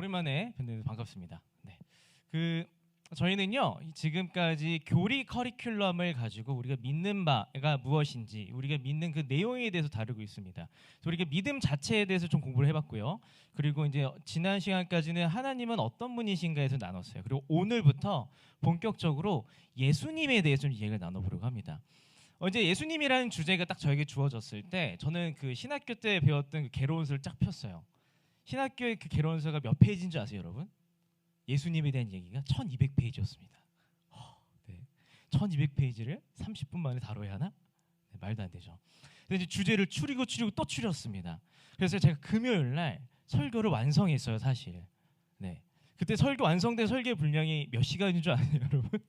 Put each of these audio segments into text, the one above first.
오랜만에 뵙는 반갑습니다. 네. 저희는요 지금까지 교리 커리큘럼을 가지고 우리가 믿는 바가 무엇인지, 우리가 믿는 그 내용에 대해서 다루고 있습니다. 우리가 믿음 자체에 대해서 좀 공부를 해봤고요. 그리고 이제 지난 시간까지는 하나님은 어떤 분이신가에서 나눴어요. 그리고 오늘부터 본격적으로 예수님에 대해서 좀 이야기를 나눠보려고 합니다. 이제 예수님이라는 주제가 딱 저에게 주어졌을 때 저는 그 신학교 때 배웠던 그 개론서를 쫙 폈어요. 신학교의 그 개론서가 몇 페이지인 줄 아세요, 여러분? 예수님에 대한 얘기가 1200페이지였습니다. 네. 1200페이지를 30분 만에 다뤄야 하나? 네, 말도 안 되죠. 근데 이제 주제를 추리고 또 추렸습니다. 그래서 제가 금요일 날 설교를 완성했어요, 사실. 네. 그때 설교 완성된 설교 분량이 몇 시간인 줄 아세요, 여러분?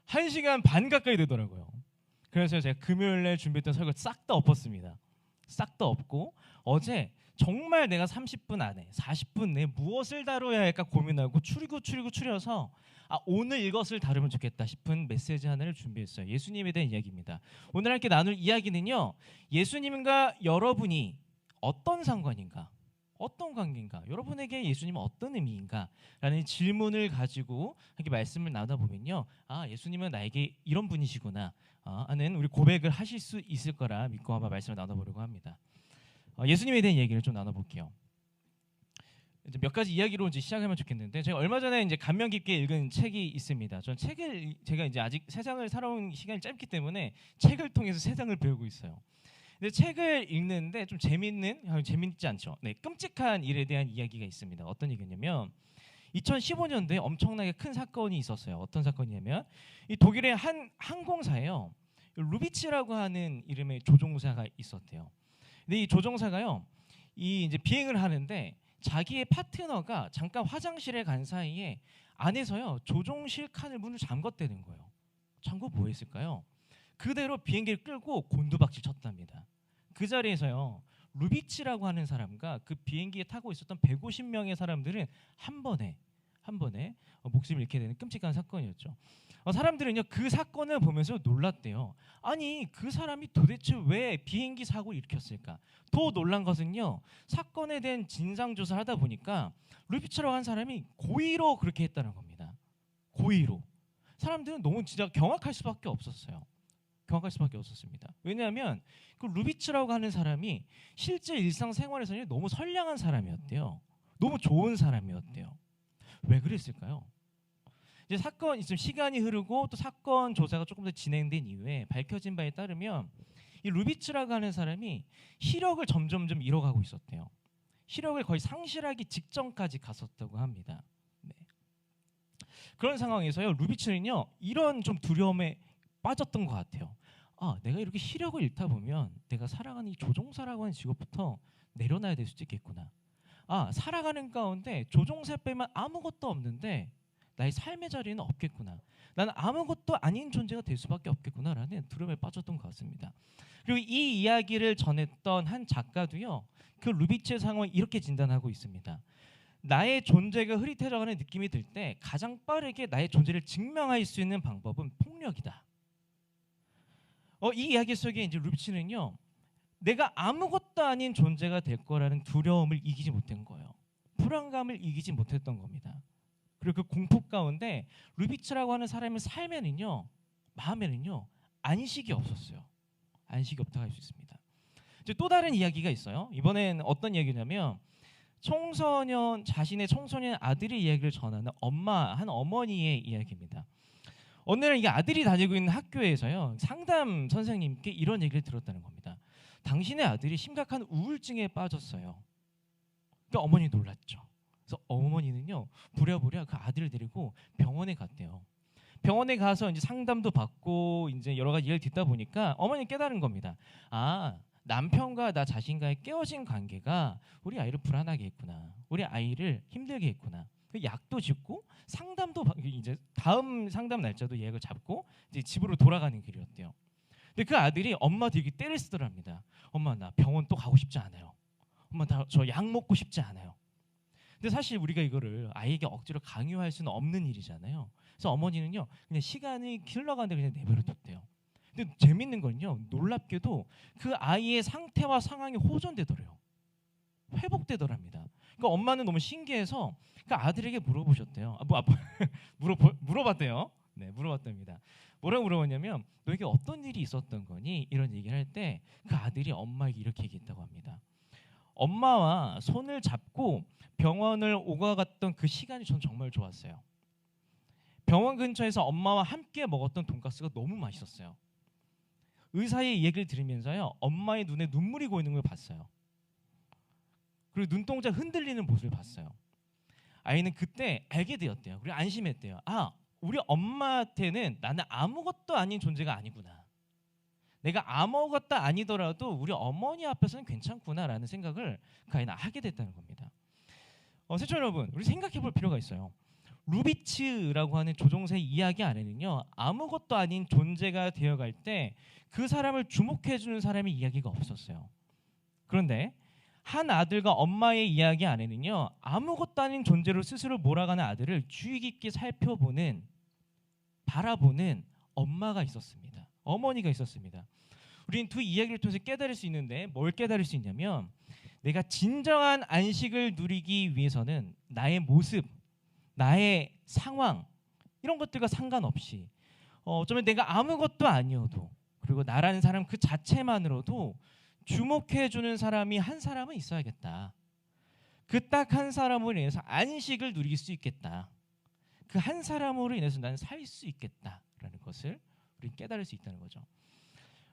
1시간 반 가까이 되더라고요. 그래서 제가 금요일 날 준비했던 설교 싹 다 엎었습니다. 싹 다 엎고 어제 정말 내가 30분 안에 40분 내에 무엇을 다뤄야 할까 고민하고 추려서 오늘 이것을 다루면 좋겠다 싶은 메시지 하나를 준비했어요. 예수님에 대한 이야기입니다. 오늘 함께 나눌 이야기는요, 예수님과 여러분이 어떤 상관인가, 어떤 관계인가, 여러분에게 예수님은 어떤 의미인가 라는 질문을 가지고 함께 말씀을 나눠보면요, 예수님은 나에게 이런 분이시구나 하는 우리 고백을 하실 수 있을 거라 믿고 한번 말씀을 나눠보려고 합니다. 예수님에 대한 얘기를 좀 나눠볼게요. 이제 몇 가지 이야기로 이제 시작하면 좋겠는데, 제가 얼마 전에 이제 감명 깊게 읽은 책이 있습니다. 전 제가 이제 아직 세상을 살아온 시간이 짧기 때문에 책을 통해서 세상을 배우고 있어요. 근데 책을 읽는데 좀 재밌지 않죠? 네, 끔찍한 일에 대한 이야기가 있습니다. 어떤 얘기냐면 2015년도에 엄청나게 큰 사건이 있었어요. 어떤 사건이냐면 이 독일의 한 항공사예요. 루비츠라고 하는 이름의 조종사가 있었대요. 근데 이 조종사가요, 이 이제 비행을 하는데 자기의 파트너가 잠깐 화장실에 간 사이에 안에서요 조종실 칸을 문을 잠궜다는 거예요. 잠궈 뭐 했을까요? 그대로 비행기를 끌고 곤두박질 쳤답니다. 그 자리에서요 루비츠라고 하는 사람과 그 비행기에 타고 있었던 150명의 사람들은 한 번에 목숨을 잃게 되는 끔찍한 사건이었죠. 사람들은요 그 사건을 보면서 놀랐대요. 아니, 그 사람이 도대체 왜 비행기 사고를 일으켰을까? 더 놀란 것은요, 사건에 대한 진상조사를 하다 보니까 루비츠라고 한 사람이 고의로 그렇게 했다는 겁니다. 고의로. 사람들은 너무 진짜 경악할 수밖에 없었어요. 경악할 수밖에 없었습니다. 왜냐하면 그 루비츠라고 하는 사람이 실제 일상생활에서는 너무 선량한 사람이었대요. 너무 좋은 사람이었대요. 왜 그랬을까요? 이제 사건 있으면 시간이 흐르고 또 사건 조사가 조금 더 진행된 이후에 밝혀진 바에 따르면 이 루비츠라고 하는 사람이 시력을 점점점 잃어가고 있었대요. 시력을 거의 상실하기 직전까지 갔었다고 합니다. 네. 그런 상황에서요, 루비츠는요 이런 좀 두려움에 빠졌던 것 같아요. 내가 이렇게 시력을 잃다 보면 내가 살아가는 이 조종사라고 하는 직업부터 내려놔야 될 수도 있겠구나. 살아가는 가운데 조종사 빼면 아무것도 없는데 나의 삶의 자리는 없겠구나. 나는 아무것도 아닌 존재가 될 수밖에 없겠구나라는 두려움에 빠졌던 것 같습니다. 그리고 이 이야기를 전했던 한 작가도요, 그 루비츠의 상황을 이렇게 진단하고 있습니다. 나의 존재가 흐릿해져가는 느낌이 들 때 가장 빠르게 나의 존재를 증명할 수 있는 방법은 폭력이다. 이 이야기 속에 이제 루비츠는요, 내가 아무것도 아닌 존재가 될 거라는 두려움을 이기지 못한 거예요. 불안감을 이기지 못했던 겁니다. 그리고 그 공포 가운데 루비츠라고 하는 사람의 삶에는요, 마음에는요 안식이 없었어요. 안식이 없다고 할 수 있습니다. 이제 또 다른 이야기가 있어요. 이번엔 어떤 이야기냐면 자신의 청소년 아들의 이야기를 전하는 한 어머니의 이야기입니다. 어느 날 이 아들이 다니고 있는 학교에서요, 상담 선생님께 이런 얘기를 들었다는 겁니다. 당신의 아들이 심각한 우울증에 빠졌어요. 그러니까 어머니 놀랐죠. 그래서 어머니는요 부랴부랴 그 아들을 데리고 병원에 갔대요. 병원에 가서 이제 상담도 받고 이제 여러 가지 얘기를 듣다 보니까 어머니 깨달은 겁니다. 남편과 나 자신과의 깨어진 관계가 우리 아이를 불안하게 했구나. 우리 아이를 힘들게 했구나. 약도 짓고 상담도 이제 다음 상담 날짜도 예약을 잡고 이제 집으로 돌아가는 길이었대요. 근데 그 아들이 엄마 되게 떼를 쓰더랍니다. 엄마, 나 병원 또 가고 싶지 않아요. 엄마, 저 약 먹고 싶지 않아요. 근데 사실 우리가 이거를 아이에게 억지로 강요할 수는 없는 일이잖아요. 그래서 어머니는요 그냥 시간이 흘러가는데 그냥 내버려 뒀대요. 근데 재밌는 건요, 놀랍게도 그 아이의 상태와 상황이 호전되더래요. 회복되더랍니다. 그 엄마는 너무 신기해서 그 아들에게 물어보셨대요. 물어봤대요. 네, 물어봤답니다. 뭐라고 물어봤냐면 너에게 어떤 일이 있었던 거니? 이런 얘기를 할 때 그 아들이 엄마에게 이렇게 얘기했다고 합니다. 엄마와 손을 잡고 병원을 오가갔던 그 시간이 전 정말 좋았어요. 병원 근처에서 엄마와 함께 먹었던 돈가스가 너무 맛있었어요. 의사의 얘기를 들으면서요, 엄마의 눈에 눈물이 고이는 걸 봤어요. 그리고 눈동자 흔들리는 모습을 봤어요. 아이는 그때 알게 되었대요. 그리고 안심했대요. 아, 우리 엄마한테는 나는 아무것도 아닌 존재가 아니구나. 내가 아무것도 아니더라도 우리 어머니 앞에서는 괜찮구나라는 생각을 그 아이는 하게 됐다는 겁니다. 세청 여러분, 우리 생각해 볼 필요가 있어요. 루비츠라고 하는 조종사의 이야기 안에는요, 아무것도 아닌 존재가 되어갈 때 그 사람을 주목해주는 사람의 이야기가 없었어요. 그런데 한 아들과 엄마의 이야기 안에는요, 아무것도 아닌 존재로 스스로 몰아가는 아들을 주의 깊게 살펴보는, 바라보는 엄마가 있었습니다. 어머니가 있었습니다. 우리는 두 이야기를 통해서 깨달을 수 있는데 뭘 깨달을 수 있냐면, 내가 진정한 안식을 누리기 위해서는 나의 모습, 나의 상황, 이런 것들과 상관없이 어쩌면 내가 아무것도 아니어도, 그리고 나라는 사람 그 자체만으로도 주목해주는 사람이 한 사람은 있어야겠다. 그 딱 한 사람으로 인해서 안식을 누릴 수 있겠다. 그 한 사람으로 인해서 나는 살 수 있겠다라는 것을 우리는 깨달을 수 있다는 거죠.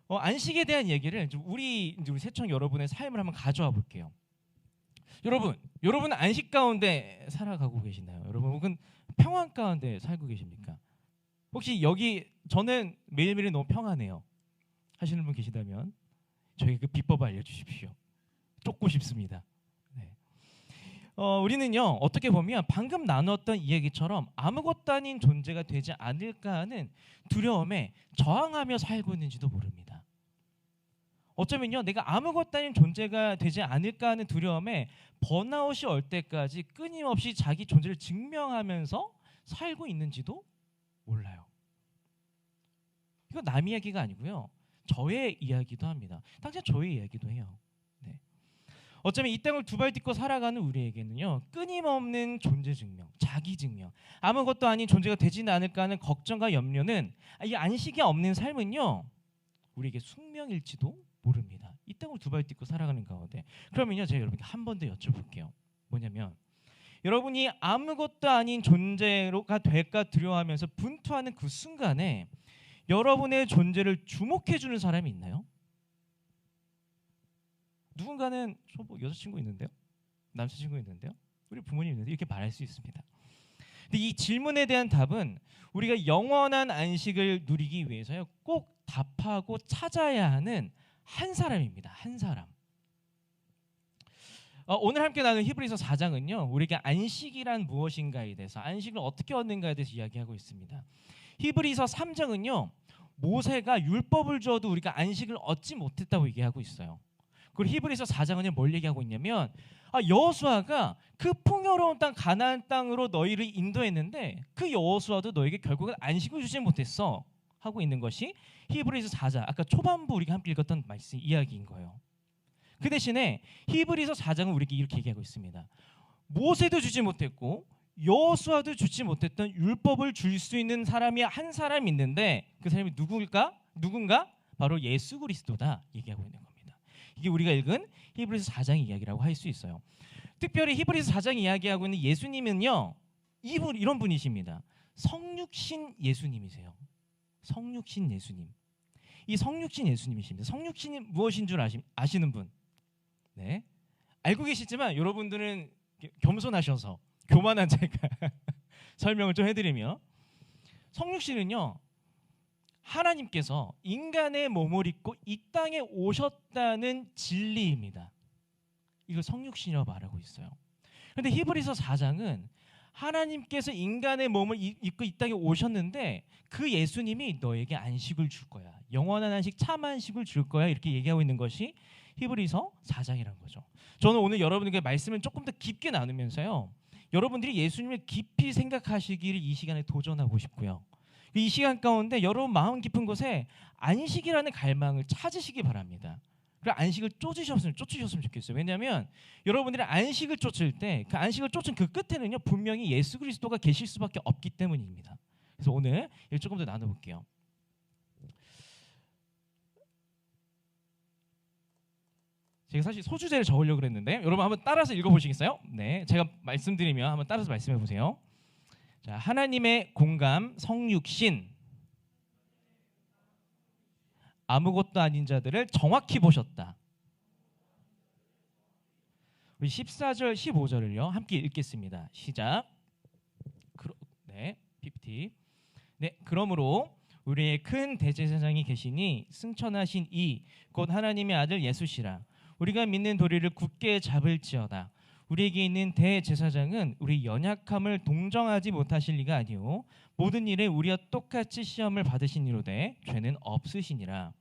안식에 대한 얘기를 우리 세청 여러분의 삶을 한번 가져와 볼게요. 여러분은 안식 가운데 살아가고 계시나요? 여러분 혹은 평안 가운데 살고 계십니까? 혹시 여기 저는 매일매일 너무 평안해요 하시는 분 계시다면 저에게 그 비법을 알려주십시오. 쫓고 싶습니다. 네. 우리는요, 어떻게 보면 방금 나눴던 이야기처럼 아무것도 아닌 존재가 되지 않을까 하는 두려움에 저항하며 살고 있는지도 모릅니다. 어쩌면요, 내가 아무것도 아닌 존재가 되지 않을까 하는 두려움에 번아웃이 올 때까지 끊임없이 자기 존재를 증명하면서 살고 있는지도 몰라요. 이거 남 이야기가 아니고요, 저의 이야기도 합니다. 당장 저의 이야기도 해요. 네. 어쩌면 이 땅을 두 발 딛고 살아가는 우리에게는요, 끊임없는 존재 증명, 자기 증명, 아무것도 아닌 존재가 되지는 않을까 하는 걱정과 염려는, 이 안식이 없는 삶은요, 우리에게 숙명일지도 모릅니다. 이 땅을 두 발 딛고 살아가는 가운데. 그러면요, 제가 여러분께 한 번 더 여쭤볼게요. 뭐냐면, 여러분이 아무것도 아닌 존재가 될까 두려워하면서 분투하는 그 순간에 여러분의 존재를 주목해주는 사람이 있나요? 누군가는 저 뭐 여자친구 있는데요? 남자친구 있는데요? 우리 부모님 있는데, 이렇게 말할 수 있습니다. 근데 이 질문에 대한 답은 우리가 영원한 안식을 누리기 위해서요, 꼭 답하고 찾아야 하는 한 사람입니다. 한 사람. 오늘 함께 나눈 히브리서 4장은요, 우리에게 안식이란 무엇인가에 대해서, 안식을 어떻게 얻는가에 대해서 이야기하고 있습니다. 히브리서 3장은요, 모세가 율법을 주어도 우리가 안식을 얻지 못했다고 얘기하고 있어요. 그리고 히브리서 4장은 뭘 얘기하고 있냐면, 여호수아가 그 풍요로운 땅 가나안 땅으로 너희를 인도했는데 그 여호수아도 너에게 결국은 안식을 주지 못했어 하고 있는 것이 히브리서 4장, 아까 초반부 우리가 함께 읽었던 말씀 이야기인 거예요. 그 대신에 히브리서 4장은 우리에게 이렇게 얘기하고 있습니다. 모세도 주지 못했고 여호수아도 주지 못했던 율법을 줄 수 있는 사람이 한 사람 있는데, 그 사람이 누군가? 바로 예수 그리스도다 얘기하고 있는 겁니다. 이게 우리가 읽은 히브리서 4장 이야기라고 할 수 있어요. 특별히 히브리서 4장 이야기하고 있는 예수님은요, 이런 분이십니다. 성육신 예수님이세요. 성육신 예수님. 이 성육신 예수님이십니다. 성육신이 무엇인 줄 아시는 분? 네, 알고 계시지만 여러분들은 겸손하셔서 교만한 제가 설명을 좀 해드리며, 성육신은요, 하나님께서 인간의 몸을 입고 이 땅에 오셨다는 진리입니다. 이걸 성육신이라고 말하고 있어요. 그런데 히브리서 4장은 하나님께서 인간의 몸을 입고 이 땅에 오셨는데 그 예수님이 너에게 안식을 줄 거야, 영원한 안식, 참 안식을 줄 거야, 이렇게 얘기하고 있는 것이 히브리서 4장이라는 거죠. 저는 오늘 여러분에게 말씀을 조금 더 깊게 나누면서요, 여러분들이 예수님을 깊이 생각하시기를 이 시간에 도전하고 싶고요, 이 시간 가운데 여러분 마음 깊은 곳에 안식이라는 갈망을 찾으시기 바랍니다. 그 안식을 쫓으셨으면 좋겠어요. 왜냐하면 여러분들이 안식을 쫓을 때 그 안식을 쫓은 그 끝에는요 분명히 예수 그리스도가 계실 수밖에 없기 때문입니다. 그래서 오늘 이걸 조금 더 나눠볼게요. 제가 사실 소주제를 적으려고 그랬는데 여러분 한번 따라서 읽어보시겠어요? 네, 제가 말씀드리면 한번 따라서 말씀해 보세요. 자, 하나님의 공감 성육신 아무것도 아닌 자들을 정확히 보셨다. 우리 14절 15절을요 함께 읽겠습니다. 시작. 네, 50. 네, 그러므로 우리의 큰 대제사장이 계시니 승천하신 이 곧 하나님의 아들 예수시라. 우리가 믿는 도리를 굳게 잡을지어다. 우리에게 있는 대제사장은 우리 연약함을 동정하지 못하실 리가 아니오 모든 일에 우리와 똑같이 시험을 받으신 이로되 죄는 없으시니라.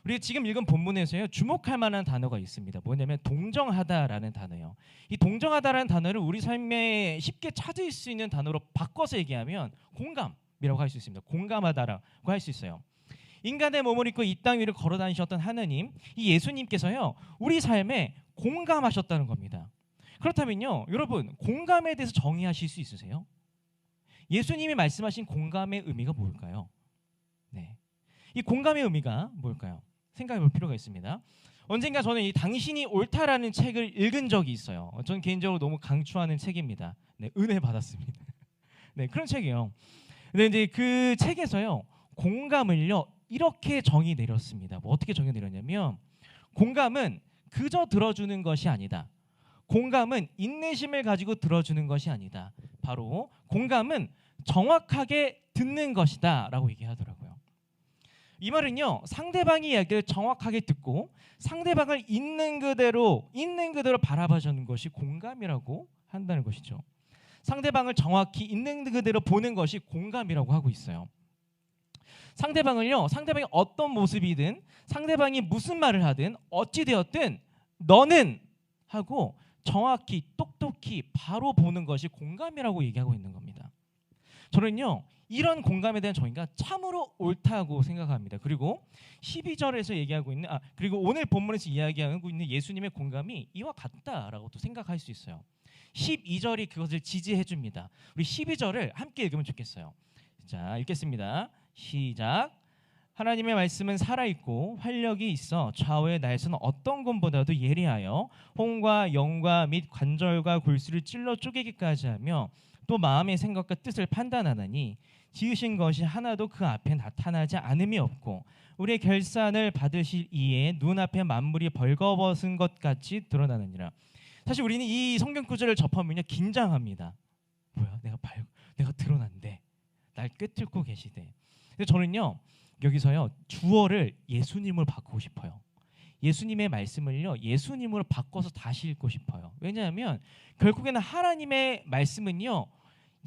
우리가 지금 읽은 본문에서요 주목할 만한 단어가 있습니다. 뭐냐면 동정하다라는 단어예요. 이 동정하다라는 단어를 우리 삶에 쉽게 찾을 수 있는 단어로 바꿔서 얘기하면 공감이라고 할 수 있습니다. 공감하다라고 할 수 있어요. 인간의 몸을 입고 이 땅 위를 걸어 다니셨던 하느님, 이 예수님께서요 우리 삶에 공감하셨다는 겁니다. 그렇다면요 여러분 공감에 대해서 정의하실 수 있으세요? 예수님이 말씀하신 공감의 의미가 뭘까요? 네, 이 공감의 의미가 뭘까요? 생각해 볼 필요가 있습니다. 언젠가 저는 이 당신이 옳다라는 책을 읽은 적이 있어요. 저는 개인적으로 너무 강추하는 책입니다. 네, 은혜 받았습니다. 네, 그런 책이에요. 근데 이제 그 책에서요 공감을요 이렇게 정의 내렸습니다. 뭐 어떻게 정의 내렸냐면 공감은 그저 들어주는 것이 아니다. 공감은 인내심을 가지고 들어주는 것이 아니다. 바로 공감은 정확하게 듣는 것이다 라고 얘기하더라고요. 이 말은요 상대방의 이야기를 정확하게 듣고 상대방을 있는 그대로 바라봐주는 것이 공감이라고 한다는 것이죠. 상대방을 정확히 있는 그대로 보는 것이 공감이라고 하고 있어요. 상대방을요 상대방이 어떤 모습이든 상대방이 무슨 말을 하든 어찌 되었든 너는 하고 정확히 똑똑히 바로 보는 것이 공감이라고 얘기하고 있는 겁니다. 저는요 이런 공감에 대한 정의가 참으로 옳다고 생각합니다. 그리고 12절에서 얘기하고 있는 그리고 오늘 본문에서 이야기하고 있는 예수님의 공감이 이와 같다라고 또 생각할 수 있어요. 12절이 그것을 지지해 줍니다. 우리 12절을 함께 읽으면 좋겠어요. 자, 읽겠습니다. 시작. 하나님의 말씀은 살아있고 활력이 있어 좌우의 날선 어떤 곰보다도 예리하여 혼과 영과 및 관절과 골수를 찔러 쪼개기까지 하며 또 마음의 생각과 뜻을 판단하나니 지으신 것이 하나도 그 앞에 나타나지 않음이 없고 우리의 결산을 받으실 이에 눈앞에 만물이 벌거벗은 것 같이 드러나느니라. 사실 우리는 이 성경 구절을 접하면요 긴장합니다. 뭐야 내가 드러난데 날 꿰뚫고 계시대. 근데 저는요 여기서요 주어를 예수님을 바꾸고 싶어요. 예수님의 말씀을요 예수님으로 바꿔서 다시 읽고 싶어요. 왜냐하면 결국에는 하나님의 말씀은요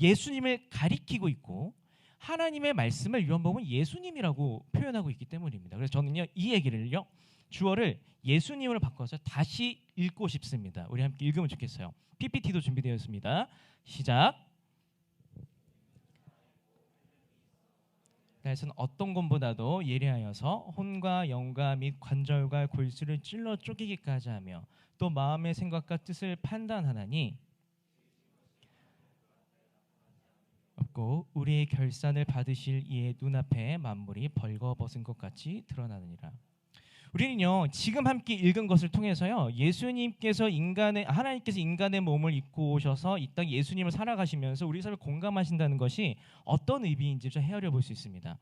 예수님을 가리키고 있고 하나님의 말씀을 요한복음은 예수님이라고 표현하고 있기 때문입니다. 그래서 저는요 이 얘기를요 주어를 예수님으로 바꿔서 다시 읽고 싶습니다. 우리 함께 읽으면 좋겠어요. PPT도 준비되어 있습니다. 시작. 날선 어떤 곰보다도 예리하여서 혼과 영과 및 관절과 골수를 찔러 쪼개기까지 하며 또 마음의 생각과 뜻을 판단하나니 없고 우리의 결산을 받으실 이의 눈앞에 만물이 벌거벗은 것 같이 드러나느니라. 우리는요 지금 함께 읽은 것을 통해서요 하나님께서 인간의 몸을 입고 오셔서 이 땅 예수님을 살아가시면서 우리 삶을 공감하신다는 것이 어떤 의미인지 좀 헤아려 볼 수 있습니다.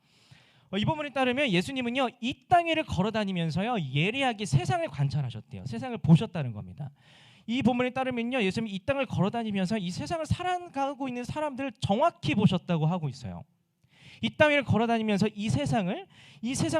이 부분에 따르면 예수님은요 이 땅 위를 걸어다니면서요 예리하게 세상을 관찰하셨대요. 세상을 보셨다는 겁니다. 이 본문에 따르면요 예수님이 이 땅을 걸어다니면서 이 세상을 살아가고 있는 사람들을 정확히 보셨다고 하고 있어요. 이 땅 위를 걸어다니면서 이 세상을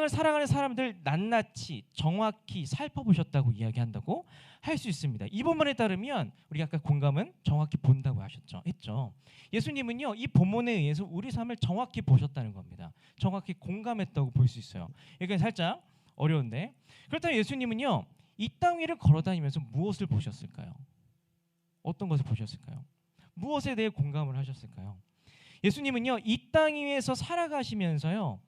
살아가는 사람들 낱낱이 정확히 살펴보셨다고 이야기한다고 할 수 있습니다. 이 본문에 따르면 우리가 아까 공감은 정확히 본다고 했죠. 예수님은요 이 본문에 의해서 우리 삶을 정확히 보셨다는 겁니다. 정확히 공감했다고 볼 수 있어요. 이게 살짝 어려운데 그렇다면 예수님은요 이 땅 위를 걸어다니면서 무엇을 보셨을까요? 어떤 것을 보셨을까요? 무엇에 대해 공감을 하셨을까요? 예수님은요 이 땅 위에서 살아가시면서요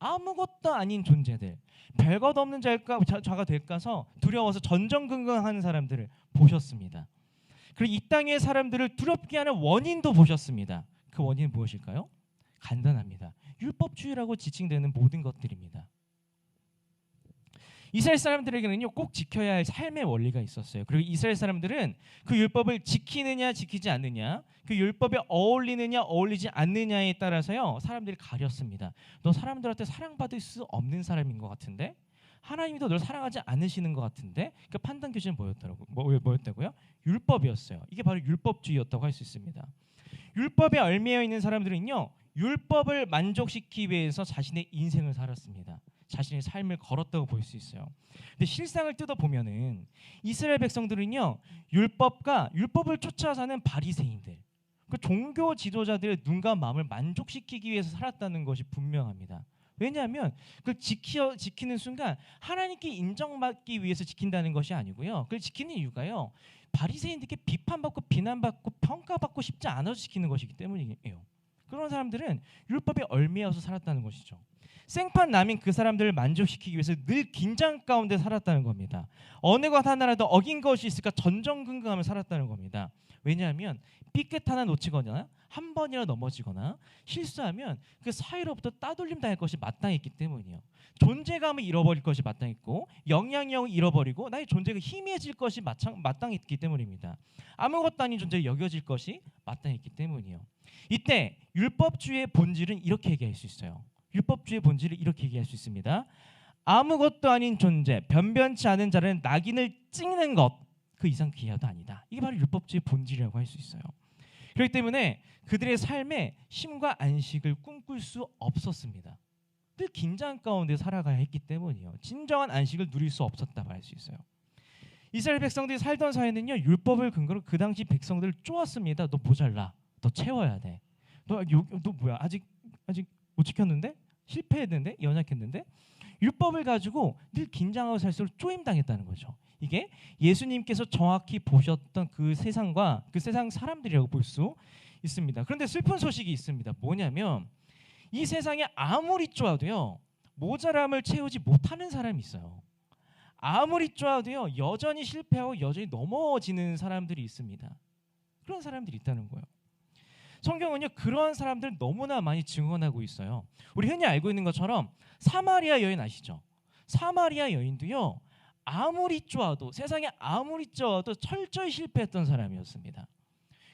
아무것도 아닌 존재들, 별것 없는 자가 될까서 두려워서 전전긍긍하는 사람들을 보셨습니다. 그리고 이 땅의 사람들을 두렵게 하는 원인도 보셨습니다. 그 원인은 무엇일까요? 간단합니다. 율법주의라고 지칭되는 모든 것들입니다. 이스라엘 사람들에게는요 꼭 지켜야 할 삶의 원리가 있었어요. 그리고 이스라엘 사람들은 그 율법을 지키느냐 지키지 않느냐, 그 율법에 어울리느냐 어울리지 않느냐에 따라서요 사람들이 가렸습니다. 너 사람들한테 사랑받을 수 없는 사람인 것 같은데, 하나님도 널 사랑하지 않으시는 것 같은데, 그 판단 기준은 뭐였다고요? 율법이었어요. 이게 바로 율법주의였다고 할 수 있습니다. 율법에 얽매여 있는 사람들은요 율법을 만족시키기 위해서 자신의 인생을 살았습니다. 자신의 삶을 걸었다고 볼 수 있어요. 근데 실상을 뜯어보면은 이스라엘 백성들은요 율법을 쫓아 사는 바리새인들, 그 종교 지도자들의 눈과 마음을 만족시키기 위해서 살았다는 것이 분명합니다. 왜냐하면 그걸 지키는 순간 하나님께 인정받기 위해서 지킨다는 것이 아니고요, 그걸 지키는 이유가요 바리새인들께 비판받고 비난받고 평가받고 싶지 않아서 지키는 것이기 때문이에요. 그런 사람들은 율법에 얽매여서 살았다는 것이죠. 생판 남인 그 사람들을 만족시키기 위해서 늘 긴장 가운데 살았다는 겁니다. 어느 것 하나라도 어긴 것이 있을까 전전긍긍하며 살았다는 겁니다. 왜냐하면 삐끗 하나 놓치거나 한 번이라 넘어지거나 실수하면 그 사이로부터 따돌림 당할 것이 마땅했기 때문이에요. 존재감을 잃어버릴 것이 마땅했고 영향력을 잃어버리고 나의 존재가 희미해질 것이 마땅했기 때문입니다. 아무것도 아닌 존재로 여겨질 것이 마땅했기 때문이에요. 이때 율법주의의 본질은 이렇게 얘기할 수 있어요. 율법주의의 본질을 이렇게 얘기할 수 있습니다. 아무것도 아닌 존재, 변변치 않은 자는 낙인을 찍는 것, 그 이상 귀하도 아니다. 이게 바로 율법주의의 본질이라고 할 수 있어요. 그렇기 때문에 그들의 삶에 쉼과 안식을 꿈꿀 수 없었습니다. 늘 긴장 가운데 살아가야 했기 때문이에요. 진정한 안식을 누릴 수 없었다 말 수 있어요. 이스라엘 백성들이 살던 사회는요 율법을 근거로 그 당시 백성들을 쪼았습니다. 너 모자라, 너 채워야 돼. 너 뭐야 아직 못 지켰는데? 실패했는데? 연약했는데? 율법을 가지고 늘 긴장하고 살수록 쪼임당했다는 거죠. 이게 예수님께서 정확히 보셨던 그 세상과 그 세상 사람들이라고 볼 수 있습니다. 그런데 슬픈 소식이 있습니다. 뭐냐면 이 세상에 아무리 쪼아도요 모자람을 채우지 못하는 사람이 있어요. 아무리 쪼아도요 여전히 실패하고 여전히 넘어지는 사람들이 있습니다. 그런 사람들이 있다는 거예요. 성경은요 그러한 사람들 너무나 많이 증언하고 있어요. 우리 흔히 알고 있는 것처럼 사마리아 여인 아시죠? 사마리아 여인도요 아무리 쪼아도, 세상에 아무리 쪼아도 철저히 실패했던 사람이었습니다.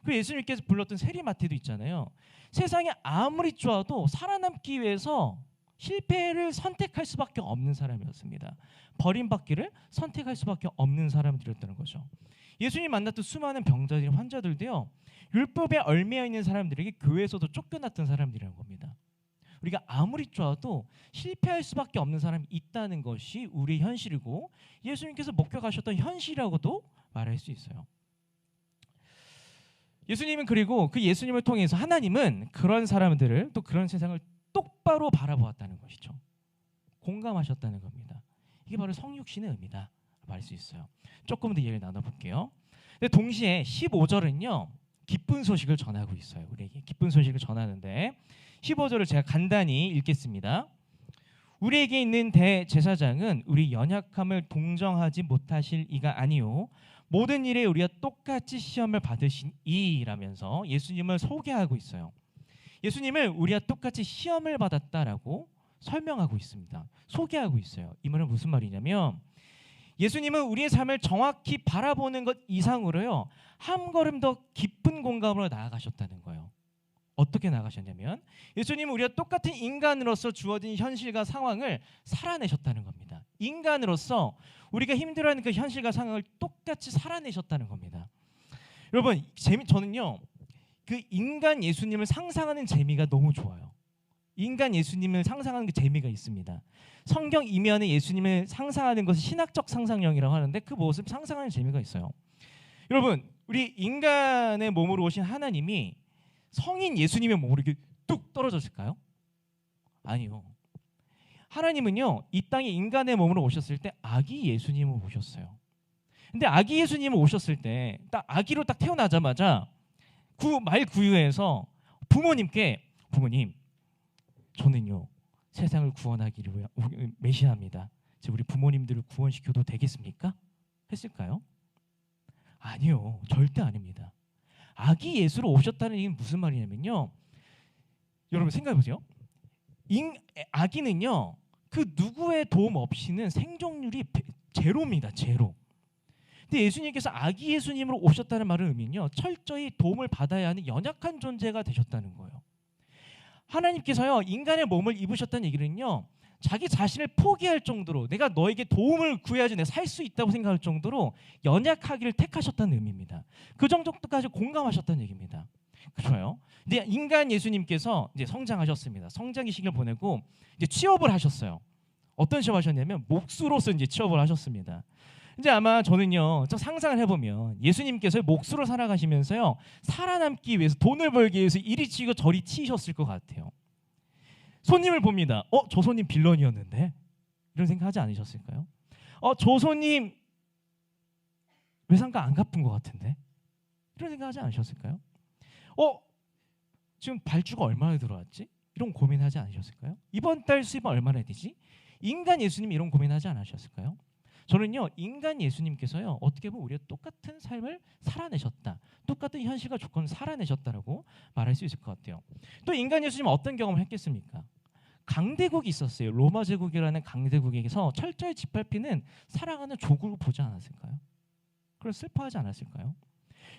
그 예수님께서 불렀던 세리마태도 있잖아요. 세상에 아무리 쪼아도 살아남기 위해서 실패를 선택할 수밖에 없는 사람이었습니다. 버림받기를 선택할 수밖에 없는 사람들이었다는 거죠. 예수님 만났던 수많은 병자들, 환자들도요 율법에 얽매여 있는 사람들에게 교회에서도 쫓겨났던 사람들이라는 겁니다. 우리가 아무리 쪼아도 실패할 수밖에 없는 사람이 있다는 것이 우리의 현실이고 예수님께서 목격하셨던 현실이라고도 말할 수 있어요. 예수님은 그리고 그 예수님을 통해서 하나님은 그런 사람들을 또 그런 세상을 똑바로 바라보았다는 것이죠. 공감하셨다는 겁니다. 이게 바로 성육신의 의미다 말할 수 있어요. 조금 더 얘기를 나눠볼게요. 근데 동시에 15절은요 기쁜 소식을 전하고 있어요. 우리에게 기쁜 소식을 전하는데 15절을 제가 간단히 읽겠습니다. 우리에게 있는 대제사장은 우리 연약함을 동정하지 못하실 이가 아니요 모든 일에 우리와 똑같이 시험을 받으신 이라면서 예수님을 소개하고 있어요. 예수님을 우리와 똑같이 시험을 받았다라고 설명하고 있습니다. 소개하고 있어요. 이 말은 무슨 말이냐면 예수님은 우리의 삶을 정확히 바라보는 것 이상으로요 한 걸음 더 깊은 공감으로 나아가셨다는 거예요. 어떻게 나가셨냐면 예수님은 우리와 똑같은 인간으로서 주어진 현실과 상황을 살아내셨다는 겁니다. 인간으로서 우리가 힘들어하는 그 현실과 상황을 똑같이 살아내셨다는 겁니다. 여러분 저는요 그 인간 예수님을 상상하는 재미가 너무 좋아요. 인간 예수님을 상상하는 게 재미가 있습니다. 성경 이면에 예수님을 상상하는 것을 신학적 상상력이라고 하는데 그 모습 상상하는 재미가 있어요. 여러분 우리 인간의 몸으로 오신 하나님이 성인 예수님의 몸으로 이렇게 뚝 떨어졌을까요? 아니요. 하나님은요 이 땅에 인간의 몸으로 오셨을 때 아기 예수님을 오셨어요. 근데 아기 예수님을 오셨을 때 딱 아기로 딱 태어나자마자 말 구유에서 부모님 저는요 세상을 구원하기 위해 메시아입니다. 우리 부모님들을 구원시켜도 되겠습니까? 했을까요? 아니요, 절대 아닙니다. 아기 예수로 오셨다는 얘기는 무슨 말이냐면요, 여러분 생각해보세요. 아기는요, 그 누구의 도움 없이는 생존율이 제로입니다. 제로. 근데 예수님께서 아기 예수님으로 오셨다는 말의 의미는요, 철저히 도움을 받아야 하는 연약한 존재가 되셨다는 거예요. 하나님께서요, 인간의 몸을 입으셨다는 얘기는요, 자기 자신을 포기할 정도로, 내가 너에게 도움을 구해야지 내가 살 수 있다고 생각할 정도로 연약하기를 택하셨다는 의미입니다. 그 정도까지 공감하셨다는 얘기입니다. 그렇죠? 근데 인간 예수님께서 이제 성장하셨습니다. 성장의 시기를 보내고 이제 취업을 하셨어요. 어떤 취업하셨냐면 목수로서 이제 취업을 하셨습니다. 이제 아마 저는요, 좀 상상을 해보면 예수님께서 목수로 살아가시면서요, 살아남기 위해서, 돈을 벌기 위해서 이리 치고 저리 치셨을 것 같아요. 손님을 봅니다. 저 손님 빌런이었는데? 이런 생각하지 않으셨을까요? 저 손님 외상가 안 갚은 것 같은데? 이런 생각하지 않으셨을까요? 지금 발주가 얼마나 들어왔지? 이런 고민하지 않으셨을까요? 이번 달 수입은 얼마나 되지? 인간 예수님 이런 고민하지 않으셨을까요? 저는요, 인간 예수님께서요, 어떻게 보면 우리가 똑같은 삶을 살아내셨다, 똑같은 현실과 조건을 살아내셨다라고 말할 수 있을 것 같아요. 또 인간 예수님은 어떤 경험을 했겠습니까? 강대국이 있었어요. 로마 제국이라는 강대국에서 철저히 짓밟히는 살아가는 조국을 보지 않았을까요? 그걸 슬퍼하지 않았을까요?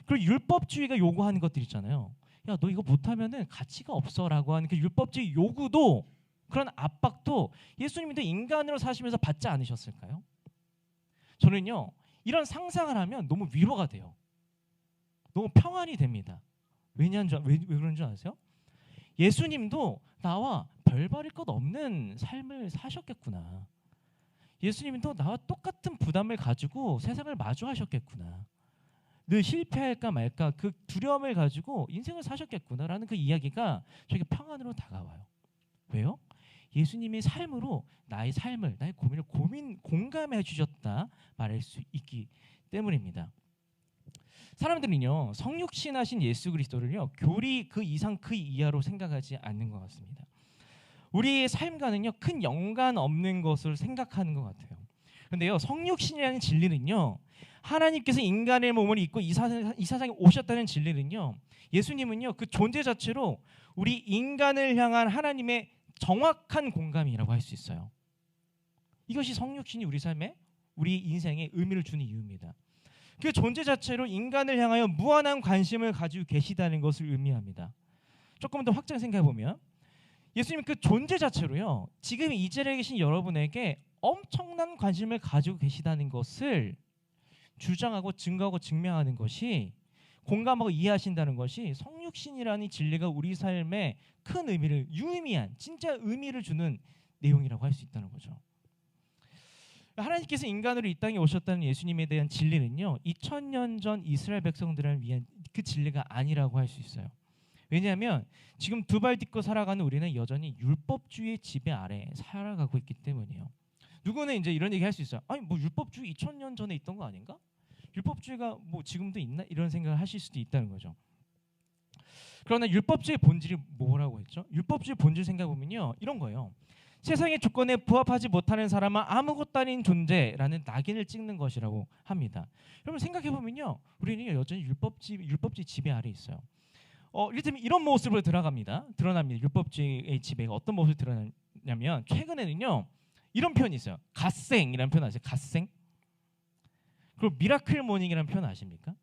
그리고 율법주의가 요구하는 것들 있잖아요. 야, 너 이거 못하면은 가치가 없어라고 하는 그 율법주의 요구도, 그런 압박도 예수님도 인간으로 사시면서 받지 않으셨을까요? 저는요, 이런 상상을 하면 너무 위로가 돼요. 너무 평안이 됩니다. 왜 그런 줄 아세요? 예수님도 나와 별바릴 것 없는 삶을 사셨겠구나. 예수님도 나와 똑같은 부담을 가지고 세상을 마주하셨겠구나. 늘 실패할까 말까 그 두려움을 가지고 인생을 사셨겠구나라는 그 이야기가 저에게 평안으로 다가와요. 왜요? 예수님의 삶으로 나의 삶을, 나의 고민을 공감해 주셨다 말할 수 있기 때문입니다. 사람들은요, 성육신하신 예수 그리스도를요, 교리 그 이상 그 이하로 생각하지 않는 것 같습니다. 우리의 삶과는요, 큰 연관 없는 것을 생각하는 것 같아요. 그런데요, 성육신이라는 진리는요, 하나님께서 인간의 몸을 입고 이 세상에 오셨다는 진리는요, 예수님은요, 그 존재 자체로 우리 인간을 향한 하나님의 정확한 공감이라고 할 수 있어요. 이것이 성육신이 우리 삶에, 우리 인생에 의미를 주는 이유입니다. 그 존재 자체로 인간을 향하여 무한한 관심을 가지고 계시다는 것을 의미합니다. 조금 더 확장 생각해 보면 예수님 그 존재 자체로요, 지금 이 자리에 계신 여러분에게 엄청난 관심을 가지고 계시다는 것을 주장하고 증거하고 증명하는 것이, 공감하고 이해하신다는 것이 성육신이라는 진리가 우리 삶에 큰 의미를, 유의미한 진짜 의미를 주는 내용이라고 할 수 있다는 거죠. 하나님께서 인간으로 이 땅에 오셨다는 예수님에 대한 진리는요, 2000년 전 이스라엘 백성들을 위한 그 진리가 아니라고 할 수 있어요. 왜냐하면 지금 두 발 딛고 살아가는 우리는 여전히 율법주의의 지배 아래 살아가고 있기 때문이에요. 누구는 이제 이런 얘기 할 수 있어요. 아니 뭐 율법주의 2000년 전에 있던 거 아닌가? 율법주의가 뭐 지금도 있나? 이런 생각을 하실 수도 있다는 거죠. 그러나 율법주의 본질이 뭐라고 했죠? 율법주의 본질 생각해보면요, 이런 거예요. 세상의 조건에 부합하지 못하는 사람은 아무것도 아닌 존재라는 낙인을 찍는 것이라고 합니다. 여러분 생각해보면요, 우리는 여전히 율법주의 지배 아래 있어요. 이를테면 이런 모습으로 드러납니다. 율법주의의 지배가 어떤 모습으로 드러나냐면, 최근에는요, 이런 표현이 있어요. 갓생이라는 표현 아세요? 갓생? 그리고 미라클 모닝이라는 표현 아십니까?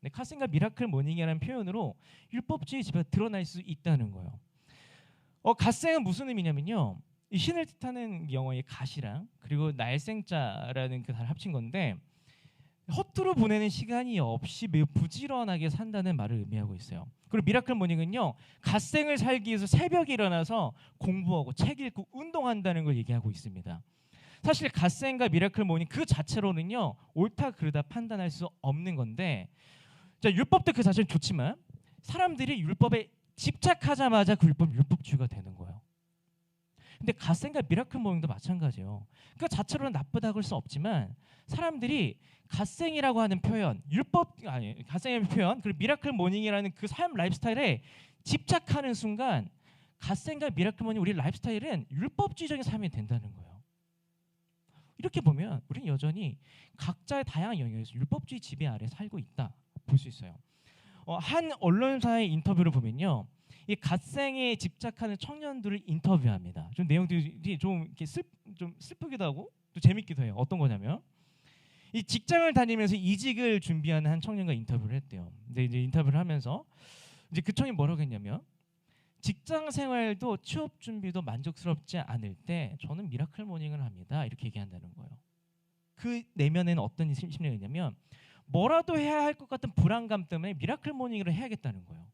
네, 갓생과 미라클 모닝이라는 표현으로 율법주의 지배가 드러날 수 있다는 거예요. 갓생은 무슨 의미냐면요, 이 신을 뜻하는 영어의 갓이랑 그리고 날생자라는 그 단어를 합친 건데, 허투루 보내는 시간이 없이 매우 부지런하게 산다는 말을 의미하고 있어요. 그리고 미라클 모닝은요, 갓생을 살기 위해서 새벽에 일어나서 공부하고 책 읽고 운동한다는 걸 얘기하고 있습니다. 사실 갓생과 미라클 모닝 그 자체로는요, 옳다 그르다 판단할 수 없는 건데, 자, 율법도 그 자체는 좋지만 사람들이 율법에 집착하자마자 그 율법주의가 되는 거예요. 근데 갓생과 미라클 모닝도 마찬가지예요. 그 자체로는 나쁘다고 할 수 없지만 사람들이 갓생이라고 하는 표현, 갓생이라는 표현, 그리고 미라클 모닝이라는 그 삶 라이프스타일에 집착하는 순간 갓생과 미라클머니 우리 라이프스타일은 율법주의적인 삶이 된다는 거예요. 이렇게 보면 우리는 여전히 각자의 다양한 영역에서 율법주의 지배 아래 살고 있다 볼 수 있어요. 한 언론사의 인터뷰를 보면요, 이 갓생에 집착하는 청년들을 인터뷰합니다. 좀 내용들이 좀 이렇게 좀 슬프기도 하고 또 재밌기도 해요. 어떤 거냐면 이 직장을 다니면서 이직을 준비하는 한 청년과 인터뷰를 했대요. 근데 이제 인터뷰를 하면서 이제 그 청년이 뭐라고 했냐면, 직장 생활도 취업 준비도 만족스럽지 않을 때 저는 미라클 모닝을 합니다. 이렇게 얘기한다는 거예요. 그 내면에는 어떤 심리가 있냐면, 뭐라도 해야 할 것 같은 불안감 때문에 미라클 모닝을 해야겠다는 거예요.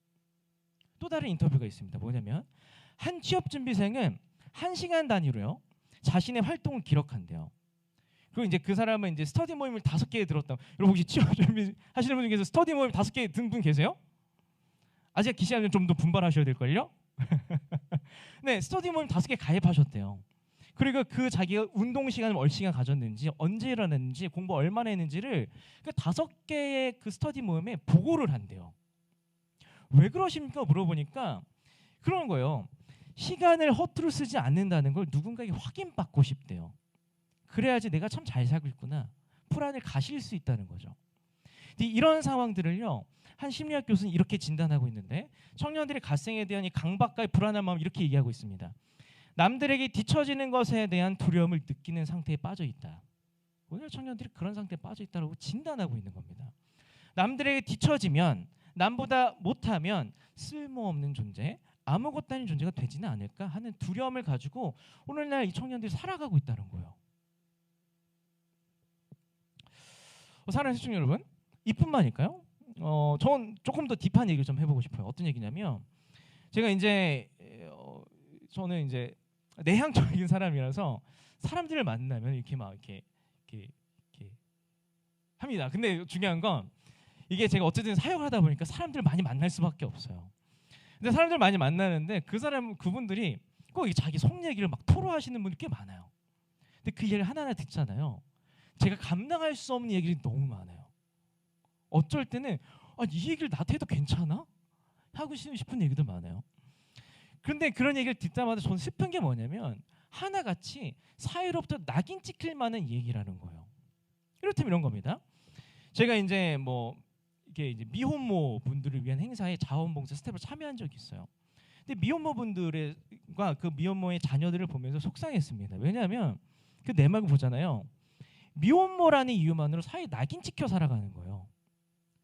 또 다른 인터뷰가 있습니다. 뭐냐면 한 취업 준비생은 1시간 단위로요 자신의 활동을 기록한대요. 그리고 이제 그 사람은 이제 스터디 모임을 5개 들었다. 여러분 혹시 취업 준비 하시는 분 중에서 스터디 모임 5개 든 분 계세요? 아직 기시하면 좀 더 분발하셔야 될걸요? 네, 스터디 모임 5개 가입하셨대요. 그리고 그 자기가 운동 시간을 몇 시간 가졌는지, 언제 일어났는지, 공부 얼마나 했는지를 그 5개의 그 스터디 모임에 보고를 한대요. 왜 그러십니까? 물어보니까 그런 거예요. 시간을 허투루 쓰지 않는다는 걸 누군가에게 확인받고 싶대요. 그래야지 내가 참 잘 살고 있구나, 불안을 가실 수 있다는 거죠. 이런 상황들을요, 한 심리학 교수는 이렇게 진단하고 있는데, 청년들의 갓생에 대한 이 강박과의 불안한 마음 이렇게 얘기하고 있습니다. 남들에게 뒤처지는 것에 대한 두려움을 느끼는 상태에 빠져 있다. 오늘 청년들이 그런 상태에 빠져 있다고 진단하고 있는 겁니다. 남들에게 뒤처지면, 남보다 못하면 쓸모없는 존재, 아무것도 아닌 존재가 되지는 않을까 하는 두려움을 가지고 오늘날 이 청년들이 살아가고 있다는 거예요. 사랑하는 시청자 여러분, 이뿐만일까요? 전 조금 더 딥한 얘기를 좀 해보고 싶어요. 어떤 얘기냐면, 제가 이제 저는 이제 내향적인 사람이라서 사람들을 만나면 이렇게 막 이렇게 합니다. 근데 중요한 건 이게 제가 어쨌든 사역을 하다 보니까 사람들을 많이 만날 수밖에 없어요. 근데 사람들 많이 만나는데 그분들이 꼭 자기 속 얘기를 막 토로하시는 분이 꽤 많아요. 근데 그 얘기를 하나하나 듣잖아요. 제가 감당할 수 없는 얘기들이 너무 많아요. 어쩔 때는 이 얘기를 나한테 해도 괜찮아? 하고 싶은 얘기도 많아요. 그런데 그런 얘기를 듣자마자 저는 슬픈 게 뭐냐면, 하나같이 사회로부터 낙인 찍힐 만한 얘기라는 거예요. 이렇다면 이런 겁니다. 제가 이제 이게 이제 미혼모 분들을 위한 행사에 자원봉사 스텝을 참여한 적이 있어요. 근데 미혼모 분들과 그 미혼모의 자녀들을 보면서 속상했습니다. 왜냐하면 그 내막을 보잖아요. 미혼모라는 이유만으로 사회에 낙인 찍혀 살아가는 거예요.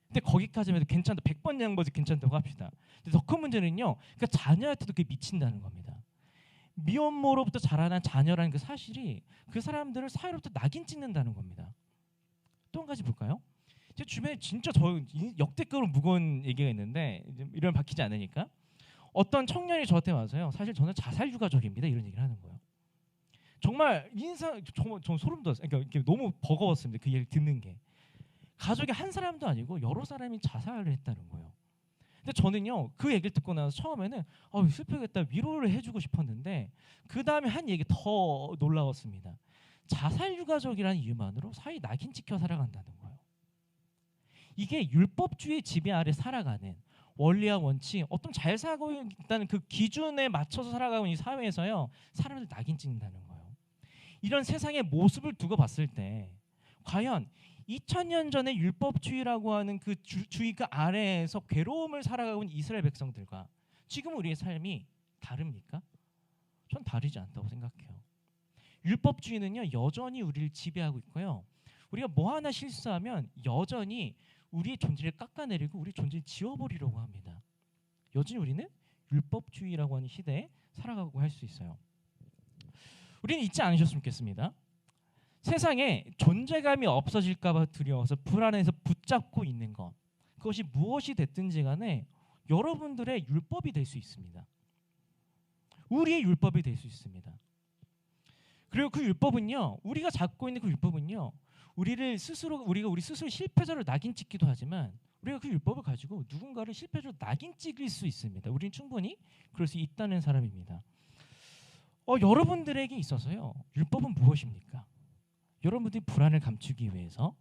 근데 거기까지만 해도 괜찮다, 100번 양보해서 괜찮다고 합시다. 근데 더 큰 문제는요, 그 자녀한테도 그게 미친다는 겁니다. 미혼모로부터 자라난 자녀라는 그 사실이 그 사람들을 사회로부터 낙인 찍는다는 겁니다. 또 한 가지 볼까요? 제 주변에 진짜 역대급으로 무거운 얘기가 있는데, 이런 박히지 않으니까, 어떤 청년이 저한테 와서요, 사실 저는 자살 유가족입니다, 이런 얘기를 하는 거예요. 정말 전 소름 돋았어요. 그러니까 너무 버거웠습니다, 그 얘기를 듣는 게. 가족이 한 사람도 아니고 여러 사람이 자살을 했다는 거예요. 근데 저는요, 그 얘기를 듣고 나서 처음에는 슬프겠다, 위로를 해주고 싶었는데, 그 다음에 한 얘기 더 놀라웠습니다. 자살 유가족이라는 이유만으로 사회 낙인 찍혀 살아간다는 거예요. 이게 율법주의 지배 아래 살아가는 원리와 원칙, 어떤 잘 살고 있다는 그 기준에 맞춰서 살아가고 있는 이 사회에서요, 사람들 낙인 찍는다는 거예요. 이런 세상의 모습을 두고 봤을 때 과연 2000년 전에 율법주의라고 하는 그 주의 그 아래에서 괴로움을 살아가고 있는 이스라엘 백성들과 지금 우리의 삶이 다릅니까? 전 다르지 않다고 생각해요. 율법주의는요, 여전히 우리를 지배하고 있고요, 우리가 뭐 하나 실수하면 여전히 우리의 존재를 깎아내리고 우리 존재를 지워버리려고 합니다. 여전히 우리는 율법주의라고 하는 시대에 살아가고 할 수 있어요. 우리는 잊지 않으셨으면 좋겠습니다. 세상에 존재감이 없어질까 봐 두려워서 불안해서 붙잡고 있는 것, 그것이 무엇이 됐든지 간에 여러분들의 율법이 될 수 있습니다. 우리의 율법이 될 수 있습니다. 그리고 그 율법은요, 우리가 잡고 있는 그 율법은요, 우리가 우리 스스로 실패자로 낙인 찍기도 하지만, 우리가 그 율법을 가지고 누군가를 실패자로 낙인 찍을 수 있습니다. 우리는 충분히 그럴 수 있다는 사람입니다. 여러분들에게 있어서요, 율법은 무엇입니까? 여러분들이 불안을 감추기 위해서,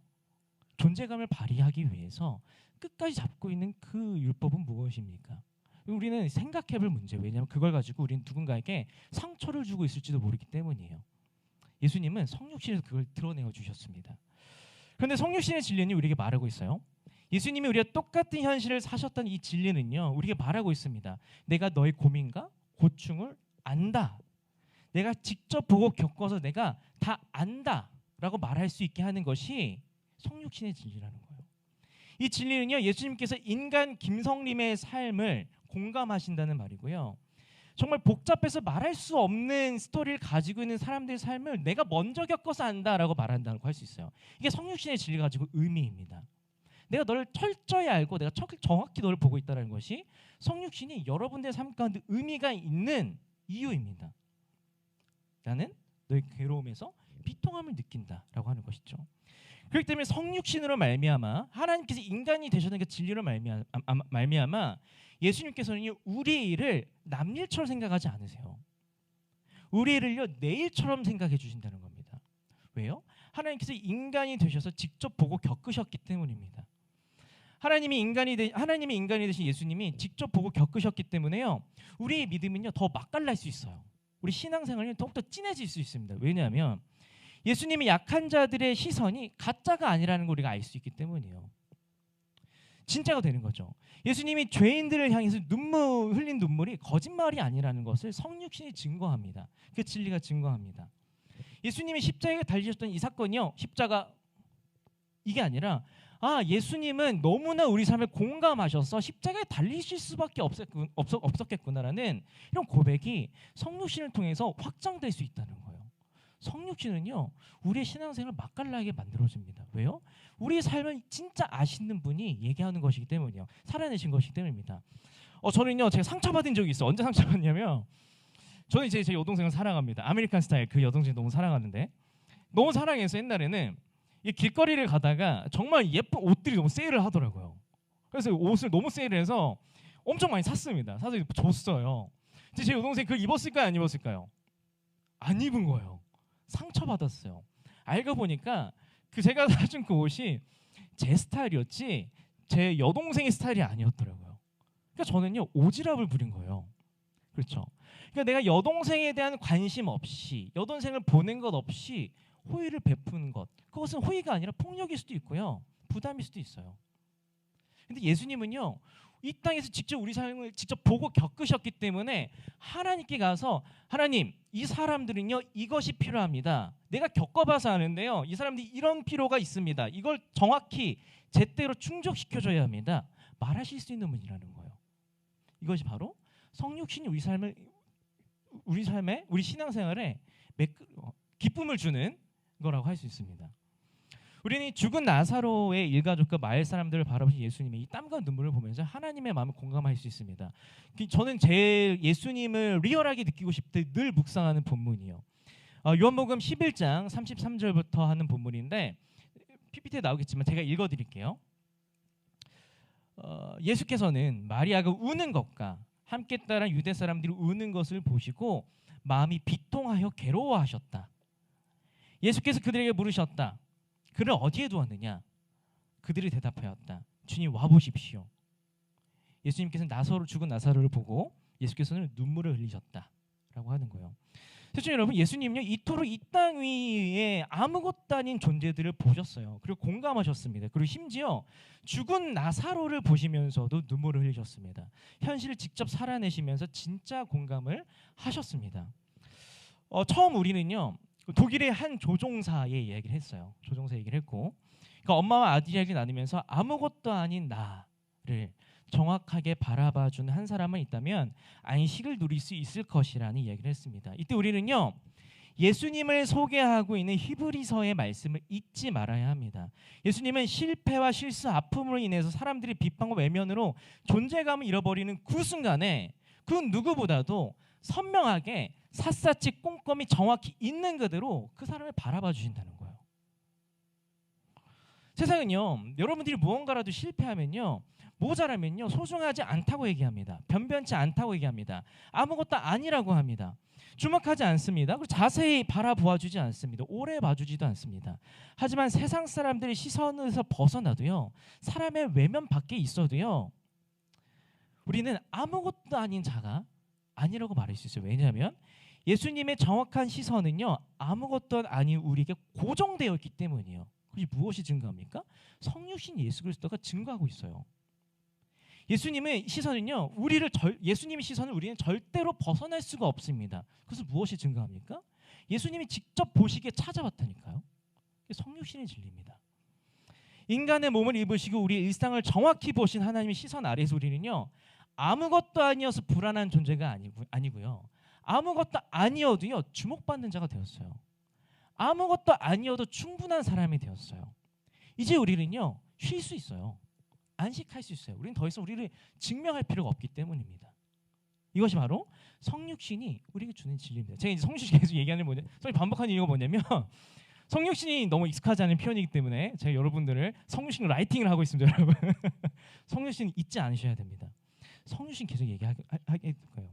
존재감을 발휘하기 위해서 끝까지 잡고 있는 그 율법은 무엇입니까? 우리는 생각해볼 문제. 왜냐하면 그걸 가지고 우리는 누군가에게 상처를 주고 있을지도 모르기 때문이에요. 예수님은 성육신에서 그걸 드러내어 주셨습니다. 그런데 성육신의 진리는 우리에게 말하고 있어요. 예수님이 우리가 똑같은 현실을 사셨던 이 진리는요, 우리에게 말하고 있습니다. 내가 너의 고민과 고충을 안다. 내가 직접 보고 겪어서 내가 다 안다라고 말할 수 있게 하는 것이 성육신의 진리라는 거예요. 이 진리는요, 예수님께서 인간 김성림의 삶을 공감하신다는 말이고요. 정말 복잡해서 말할 수 없는 스토리를 가지고 있는 사람들의 삶을 내가 먼저 겪어서 안다라고 말한다고 할 수 있어요. 이게 성육신의 진리 가지고 의미입니다. 내가 너를 철저히 알고 내가 정확히 너를 보고 있다는 것이 성육신이 여러분들의 삶 가운데 의미가 있는 이유입니다. 나는 너의 괴로움에서 비통함을 느낀다라고 하는 것이죠. 그렇기 때문에 성육신으로 말미암아 하나님께서 인간이 되셨는 그 진리로 말미암아 예수님께서는 우리의 일을 남일처럼 생각하지 않으세요. 우리의 일을요 내일처럼 생각해 주신다는 겁니다. 왜요? 하나님께서 인간이 되셔서 직접 보고 겪으셨기 때문입니다. 하나님이 인간이 되신 예수님이 직접 보고 겪으셨기 때문에요. 우리의 믿음은요 더 맛깔날 수 있어요. 우리 신앙생활이 더욱더 진해질 수 있습니다. 왜냐하면 예수님이 약한 자들의 시선이 가짜가 아니라는 걸 우리가 알 수 있기 때문이에요. 진짜가 되는 거죠. 예수님이 죄인들을 향해서 흘린 눈물이 거짓말이 아니라는 것을 성육신이 증거합니다. 그 진리가 증거합니다. 예수님이 십자가에 달리셨던 이 사건이요, 십자가 이게 아니라 예수님은 너무나 우리 삶에 공감하셔서 십자가에 달리실 수밖에 없었겠구나라는 이런 고백이 성육신을 통해서 확장될 수 있다는 거예요. 성육신은요 우리의 신앙생활을 맛깔나게 만들어줍니다. 왜요? 우리의 삶을 진짜 아시는 분이 얘기하는 것이기 때문이요, 살아내신 것이기 때문입니다. 저는요 제가 상처받은 적이 있어요. 언제 상처받냐면 저는 이제 제 여동생을 사랑합니다. 아메리칸 스타일 그 여동생 너무 사랑하는데, 너무 사랑해서 옛날에는 이 길거리를 가다가 정말 예쁜 옷들이 너무 세일을 하더라고요. 그래서 옷을 너무 세일해서 엄청 많이 샀습니다. 사서 줬어요. 근데 제 여동생이 그걸 입었을까요, 안 입었을까요? 안 입은 거예요. 상처받았어요. 알고 보니까 제가 사준 그 옷이 제 스타일이었지 제 여동생의 스타일이 아니었더라고요. 그러니까 저는요 오지랖을 부린 거예요. 그렇죠. 그러니까 내가 여동생에 대한 관심 없이, 여동생을 보는 것 없이 호의를 베푸는 것, 그것은 호의가 아니라 폭력일 수도 있고요, 부담일 수도 있어요. 근데 예수님은요 이 땅에서 직접 우리 삶을 직접 보고 겪으셨기 때문에 하나님께 가서, 하나님 이 사람들은요 이것이 필요합니다. 내가 겪어봐서 아는데요 이 사람들이 이런 필요가 있습니다. 이걸 정확히 제때로 충족시켜줘야 합니다. 말하실 수 있는 분이라는 거예요. 이것이 바로 성육신이 우리 삶에 우리 신앙생활에 기쁨을 주는 거라고 할 수 있습니다. 우리는 죽은 나사로의 일가족과 마을 사람들을 바라보신 예수님의 이 땀과 눈물을 보면서 하나님의 마음을 공감할 수 있습니다. 저는 제 예수님을 리얼하게 느끼고 싶을 때 늘 묵상하는 본문이요. 요한복음 11장 33절부터 하는 본문인데 PPT에 나오겠지만 제가 읽어드릴게요. 예수께서는 마리아가 우는 것과 함께 따라 유대 사람들이 우는 것을 보시고 마음이 비통하여 괴로워하셨다. 예수께서 그들에게 물으셨다. 그를 어디에 두었느냐? 그들이 대답하였다. 주님 와보십시오. 예수님께서는 죽은 나사로를 보고 예수께서는 눈물을 흘리셨다라고 하는 거예요. 시청자 여러분, 예수님은요 이토록 이 땅 위에 아무것도 아닌 존재들을 보셨어요. 그리고 공감하셨습니다. 그리고 심지어 죽은 나사로를 보시면서도 눈물을 흘리셨습니다. 현실을 직접 살아내시면서 진짜 공감을 하셨습니다. 처음 우리는요 독일의 한 조종사의 이야기를 했어요. 조종사 얘기를 했고, 그러니까 엄마와 아들 이야기를 나누면서 아무것도 아닌 나를 정확하게 바라봐주는 한 사람은 있다면 안식을 누릴 수 있을 것이라는 이야기를 했습니다. 이때 우리는요 예수님을 소개하고 있는 히브리서의 말씀을 잊지 말아야 합니다. 예수님은 실패와 실수, 아픔으로 인해서 사람들이 비판과 외면으로 존재감을 잃어버리는 그 순간에 그 누구보다도 선명하게 샅샅이 꼼꼼히 정확히 있는 그대로 그 사람을 바라봐 주신다는 거예요. 세상은요 여러분들이 무언가라도 실패하면요, 모자라면요 소중하지 않다고 얘기합니다. 변변치 않다고 얘기합니다. 아무것도 아니라고 합니다. 주목하지 않습니다. 그리고 자세히 바라보아주지 않습니다. 오래 봐주지도 않습니다. 하지만 세상 사람들의 시선에서 벗어나도요, 사람의 외면 밖에 있어도요, 우리는 아무것도 아닌 자가 아니라고 말할 수 있어요. 왜냐하면 예수님의 정확한 시선은요, 아무것도 아닌 우리에게 고정되어 있기 때문이에요. 그것이 무엇이 증거합니까? 성육신 예수 그리스도가 증거하고 있어요. 예수님의 시선은요, 예수님의 시선을 우리는 절대로 벗어날 수가 없습니다. 그것은 무엇이 증거합니까? 예수님이 직접 보시기에 찾아왔다니까요. 성육신의 진리입니다. 인간의 몸을 입으시고 우리의 일상을 정확히 보신 하나님의 시선 아래에서 우리는요, 아무것도 아니어서 불안한 존재가 아니고요, 아무것도 아니어도요 주목받는 자가 되었어요. 아무것도 아니어도 충분한 사람이 되었어요. 이제 우리는요 쉴 수 있어요. 안식할 수 있어요. 우리는 더 이상 우리를 증명할 필요가 없기 때문입니다. 이것이 바로 성육신이 우리에게 주는 진리입니다. 제가 이제 성육신 계속 얘기하는 반복하는 이유가 뭐냐면 성육신이 너무 익숙하지 않은 표현이기 때문에 제가 여러분들을 성육신 라이팅을 하고 있습니다. 여러분 성육신 잊지 않으셔야 됩니다. 성육신 계속 얘기할 거예요.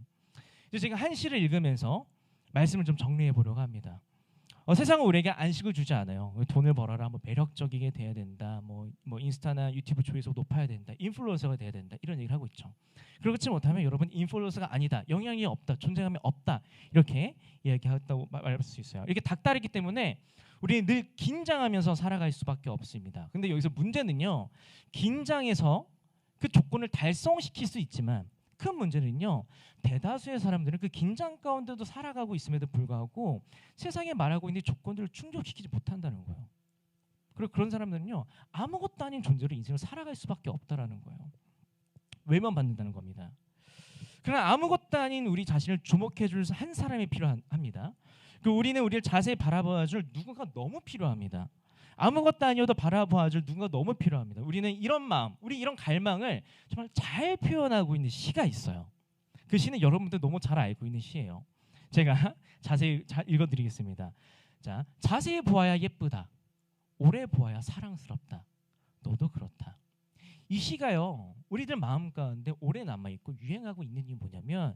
제가 한 시를 읽으면서 말씀을 좀 정리해 보려고 합니다. 세상은 우리에게 안식을 주지 않아요. 돈을 벌어라, 뭐 매력적이게 돼야 된다, 뭐 인스타나 유튜브 조회수 높아야 된다, 인플루언서가 돼야 된다, 이런 얘기를 하고 있죠. 그렇지 못하면 여러분 인플루언서가 아니다, 영향이 없다, 존재감이 없다, 이렇게 이야기했다고 말할 수 있어요. 이렇게 닥다르기 때문에 우리는 늘 긴장하면서 살아갈 수밖에 없습니다. 근데 여기서 문제는요, 긴장해서 그 조건을 달성시킬 수 있지만 큰 문제는요, 대다수의 사람들은 그 긴장 가운데도 살아가고 있음에도 불구하고 세상에 말하고 있는 조건들을 충족시키지 못한다는 거예요. 그리고 그런 사람들은요, 아무것도 아닌 존재로 인생을 살아갈 수밖에 없다라는 거예요. 외면받는다는 겁니다. 그러나 아무것도 아닌 우리 자신을 주목해줄 한 사람이 필요합니다. 우리는 우리를 자세히 바라봐줄 누군가 너무 필요합니다. 아무것도 아니어도 바라봐줄 누군가 너무 필요합니다. 우리는 이런 마음, 우리 이런 갈망을 정말 잘 표현하고 있는 시가 있어요. 그 시는 여러분들 너무 잘 알고 있는 시예요. 제가 자세히 읽어드리겠습니다. 자, 자세히 보아야 예쁘다, 오래 보아야 사랑스럽다, 너도 그렇다. 이 시가요, 우리들 마음 가운데 오래 남아있고 유행하고 있는 이유는 뭐냐면,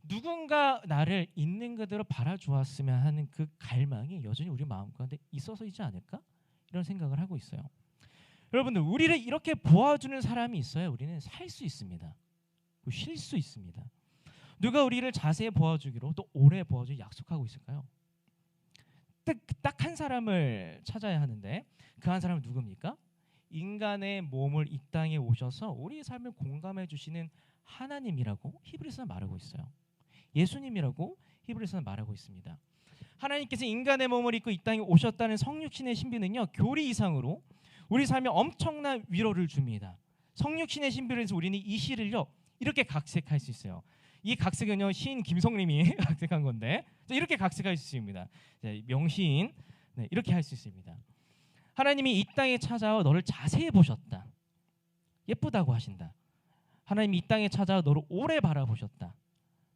누군가 나를 있는 그대로 바라주었으면 하는 그 갈망이 여전히 우리 마음 가운데 있어서이지 않을까? 이런 생각을 하고 있어요. 여러분들, 우리를 이렇게 보아주는 사람이 있어야 우리는 살 수 있습니다. 쉴 수 있습니다. 누가 우리를 자세히 보아주기로 또 오래 보아주기 약속하고 있을까요? 딱 한 사람을 찾아야 하는데 그 한 사람은 누굽니까? 인간의 몸을 이 땅에 오셔서 우리의 삶을 공감해 주시는 하나님이라고 히브리서는 말하고 있어요. 예수님이라고 히브리서는 말하고 있습니다. 하나님께서 인간의 몸을 입고 이 땅에 오셨다는 성육신의 신비는요, 교리 이상으로 우리 삶에 엄청난 위로를 줍니다. 성육신의 신비에서 우리는 이 시를요 이렇게 각색할 수 있어요. 이 각색은요 시인 김성림이 각색한 건데 이렇게 각색할 수 있습니다. 명시인 이렇게 할 수 있습니다. 하나님이 이 땅에 찾아와 너를 자세히 보셨다, 예쁘다고 하신다. 하나님이 이 땅에 찾아와 너를 오래 바라보셨다,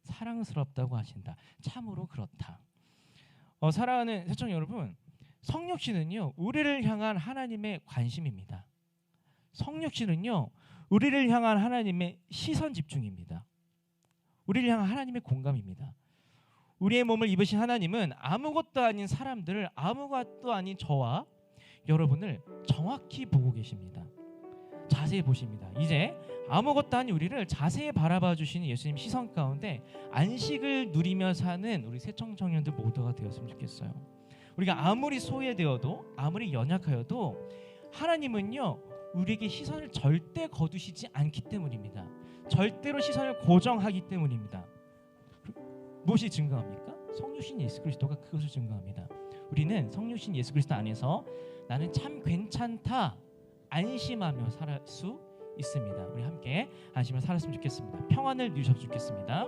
사랑스럽다고 하신다. 참으로 그렇다. 사랑하는 시청자 여러분, 성육신은요 우리를 향한 하나님의 관심입니다. 성육신은요 우리를 향한 하나님의 시선 집중입니다. 우리를 향한 하나님의 공감입니다. 우리의 몸을 입으신 하나님은 아무것도 아닌 사람들을, 아무것도 아닌 저와 여러분을 정확히 보고 계십니다. 자세히 보십니다. 이제 아무것도 아닌 우리를 자세히 바라봐 주시는 예수님 시선 가운데 안식을 누리며 사는 우리 새청청년들 모두가 되었으면 좋겠어요. 우리가 아무리 소외되어도, 아무리 연약하여도 하나님은요 우리에게 시선을 절대 거두시지 않기 때문입니다. 절대로 시선을 고정하기 때문입니다. 무엇이 증거합니까? 성육신 예수 그리스도가 그것을 증거합니다. 우리는 성육신 예수 그리스도 안에서 나는 참 괜찮다 안심하며 살 수 있습니다. 우리 함께 안심하며 살았으면 좋겠습니다. 평안을 누리셨으면 좋겠습니다.